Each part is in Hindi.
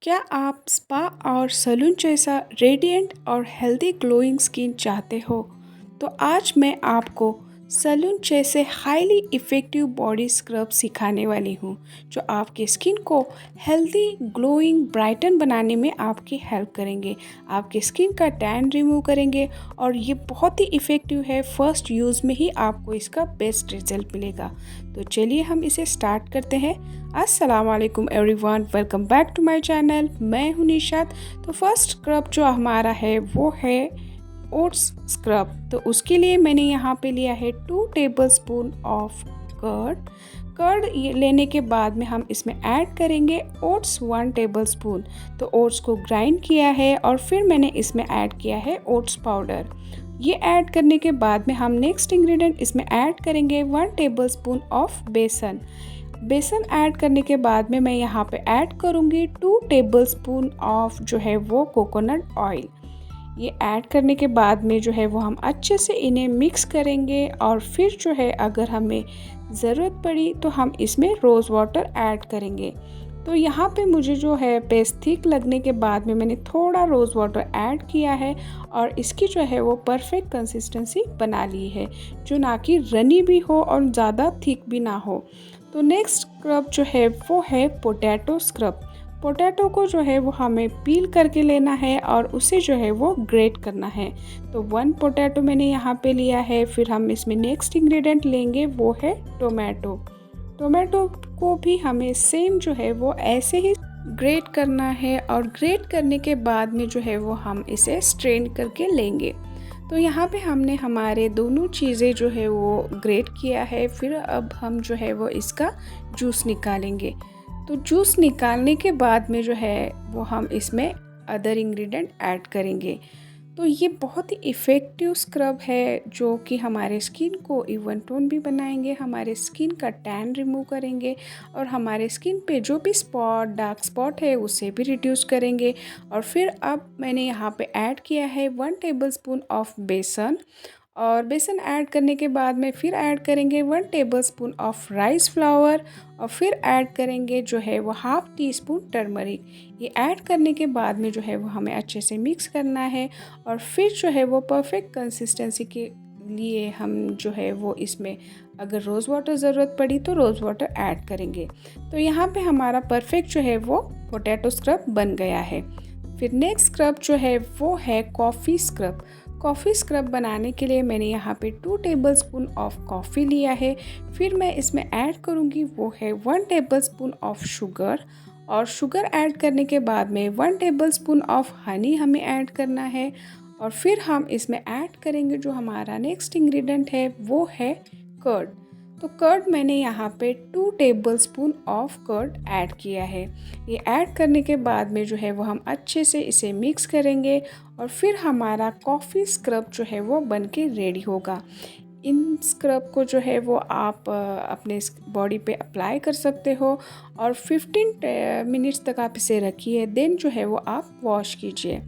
क्या आप स्पा और सैलून जैसा रेडिएंट और हेल्दी ग्लोइंग स्किन चाहते हो? तो आज मैं आपको सैलून जैसे हाईली इफ़ेक्टिव बॉडी स्क्रब सिखाने वाली हूँ, जो आपकी स्किन को हेल्दी, ग्लोइंग, ब्राइटन बनाने में आपकी हेल्प करेंगे। आपकी स्किन का टैन रिमूव करेंगे और ये बहुत ही इफ़ेक्टिव है। फर्स्ट यूज़ में ही आपको इसका बेस्ट रिजल्ट मिलेगा। तो चलिए हम इसे स्टार्ट करते हैं। अस्सलाम वालेकुम everyone, welcome back to my channel. मैं हूं निशात। तो फर्स्ट स्क्रब जो हमारा है वो है ओट्स स्क्रब। तो उसके लिए मैंने यहाँ पे लिया है 2 टेबलस्पून ऑफ कर्ड। कर्ड लेने के बाद में हम इसमें ऐड करेंगे ओट्स 1 टेबलस्पून। तो ओट्स को ग्राइंड किया है और फिर मैंने इसमें ऐड किया है ओट्स पाउडर। ये ऐड करने के बाद में हम नेक्स्ट इंग्रेडिएंट इसमें ऐड करेंगे 1 टेबलस्पून ऑफ बेसन। बेसन ऐड करने के बाद में मैं यहाँ पे ऐड करूँगी 2 टेबलस्पून ऑफ जो है वो कोकोनट ऑयल। ये ऐड करने के बाद में जो है वो हम अच्छे से इन्हें मिक्स करेंगे और फिर जो है अगर हमें ज़रूरत पड़ी तो हम इसमें रोज़ वाटर ऐड करेंगे। तो यहाँ पे मुझे जो है पेस्ट थिक लगने के बाद में मैंने थोड़ा रोज़ वाटर ऐड किया है और इसकी जो है वो परफेक्ट कंसिस्टेंसी बना ली है, जो ना कि रनी भी हो और ज़्यादा थिक भी ना हो। तो नेक्स्ट स्क्रब जो है वो है पोटैटो स्क्रब। पोटैटो को जो है वो हमें पील करके लेना है और उसे जो है वो ग्रेट करना है। तो 1 पोटैटो मैंने यहाँ पे लिया है। फिर हम इसमें नेक्स्ट इंग्रेडिएंट लेंगे वो है टोमेटो। टोमेटो को भी हमें सेम जो है वो ऐसे ही ग्रेट करना है और ग्रेट करने के बाद में जो है वो हम इसे स्ट्रेन करके लेंगे। तो यहाँ पे हमने हमारे दोनों चीज़ें जो है वो ग्रेट किया है। फिर अब हम जो है वो इसका जूस निकालेंगे। तो जूस निकालने के बाद में जो है वो हम इसमें अदर इंग्रेडिएंट ऐड करेंगे। तो ये बहुत ही इफ़ेक्टिव स्क्रब है, जो कि हमारे स्किन को इवन टोन भी बनाएंगे, हमारे स्किन का टैन रिमूव करेंगे और हमारे स्किन पे जो भी स्पॉट, डार्क स्पॉट है उसे भी रिड्यूस करेंगे। और फिर अब मैंने यहाँ पे ऐड किया है 1 टेबलस्पून ऑफ बेसन। और बेसन ऐड करने के बाद में फिर ऐड करेंगे 1 टेबलस्पून ऑफ राइस फ्लावर और फिर ऐड करेंगे जो है वो हाफ़ टी स्पून टर्मरिक। ये ऐड करने के बाद में जो है वो हमें अच्छे से मिक्स करना है और फिर जो है वो परफेक्ट कंसिस्टेंसी के लिए हम जो है वो इसमें अगर रोज़ वाटर ज़रूरत पड़ी तो रोज़ वाटर ऐड करेंगे। तो यहाँ पे हमारा परफेक्ट जो है वो पोटैटो स्क्रब बन गया है। फिर नेक्स्ट स्क्रब जो है वो है कॉफ़ी स्क्रब। कॉफ़ी स्क्रब बनाने के लिए मैंने यहाँ पे 2 टेबलस्पून ऑफ कॉफ़ी लिया है। फिर मैं इसमें ऐड करूँगी वो है 1 टेबलस्पून ऑफ शुगर। और शुगर ऐड करने के बाद में 1 टेबलस्पून ऑफ हनी हमें ऐड करना है। और फिर हम इसमें ऐड करेंगे जो हमारा नेक्स्ट इंग्रेडिएंट है वो है कर्ड। तो कर्ड मैंने यहाँ पे 2 टेबलस्पून ऑफ कर्ड ऐड किया है। ये ऐड करने के बाद में जो है वो हम अच्छे से इसे मिक्स करेंगे और फिर हमारा कॉफ़ी स्क्रब जो है वो बन के रेडी होगा। इन स्क्रब को जो है वो आप अपने बॉडी पे अप्लाई कर सकते हो और 15 मिनट्स तक आप इसे रखिए। देन जो है वो आप वॉश कीजिए।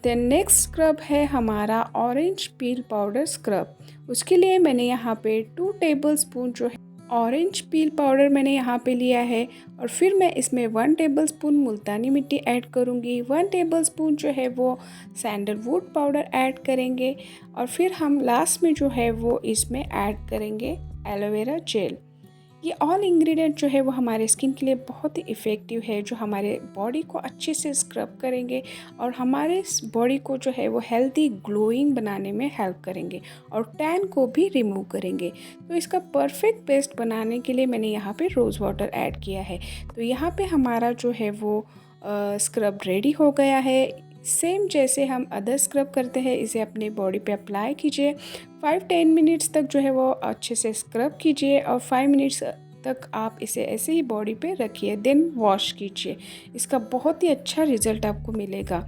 देन नेक्स्ट स्क्रब है हमारा ऑरेंज पील पाउडर स्क्रब। उसके लिए मैंने यहाँ पे 2 टेबलस्पून जो है ऑरेंज पील पाउडर मैंने यहाँ पे लिया है और फिर मैं इसमें 1 टेबलस्पून मुल्तानी मिट्टी ऐड करूँगी। 1 टेबलस्पून जो है वो सैंडलवुड पाउडर ऐड करेंगे और फिर हम लास्ट में जो है वो इसमें ऐड करेंगे एलोवेरा जेल। ये ऑल इंग्रेडिएंट जो है वो हमारे स्किन के लिए बहुत ही इफ़ेक्टिव है, जो हमारे बॉडी को अच्छे से स्क्रब करेंगे और हमारे बॉडी को जो है वो हेल्दी ग्लोइंग बनाने में हेल्प करेंगे और टैन को भी रिमूव करेंगे। तो इसका परफेक्ट पेस्ट बनाने के लिए मैंने यहाँ पे रोज़ वाटर ऐड किया है। तो यहाँ पे हमारा जो है वो स्क्रब रेडी हो गया है। सेम जैसे हम अदर स्क्रब करते हैं इसे अपने बॉडी पे अप्लाई कीजिए। 5-10 मिनट्स तक जो है वो अच्छे से स्क्रब कीजिए और 5 मिनट्स तक आप इसे ऐसे ही बॉडी पे रखिए। देन वॉश कीजिए। इसका बहुत ही अच्छा रिज़ल्ट आपको मिलेगा।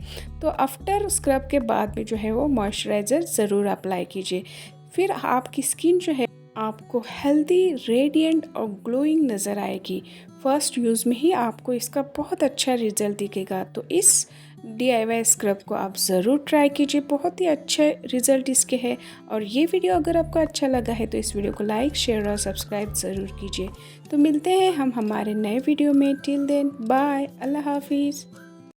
तो आफ्टर स्क्रब के बाद में जो है वो मॉइस्चराइज़र ज़रूर अप्लाई कीजिए। फिर आपकी स्किन जो है आपको हेल्दी, रेडिएंट और ग्लोइंग नज़र आएगी। फर्स्ट यूज़ में ही आपको इसका बहुत अच्छा रिज़ल्ट दिखेगा। तो इस DIY स्क्रब को आप ज़रूर ट्राई कीजिए, बहुत ही अच्छे रिज़ल्ट इसके हैं। और ये वीडियो अगर आपको अच्छा लगा है तो इस वीडियो को लाइक, शेयर और सब्सक्राइब ज़रूर कीजिए। तो मिलते हैं हम हमारे नए वीडियो में। टिल देन बाय, अल्लाह हाफिज़।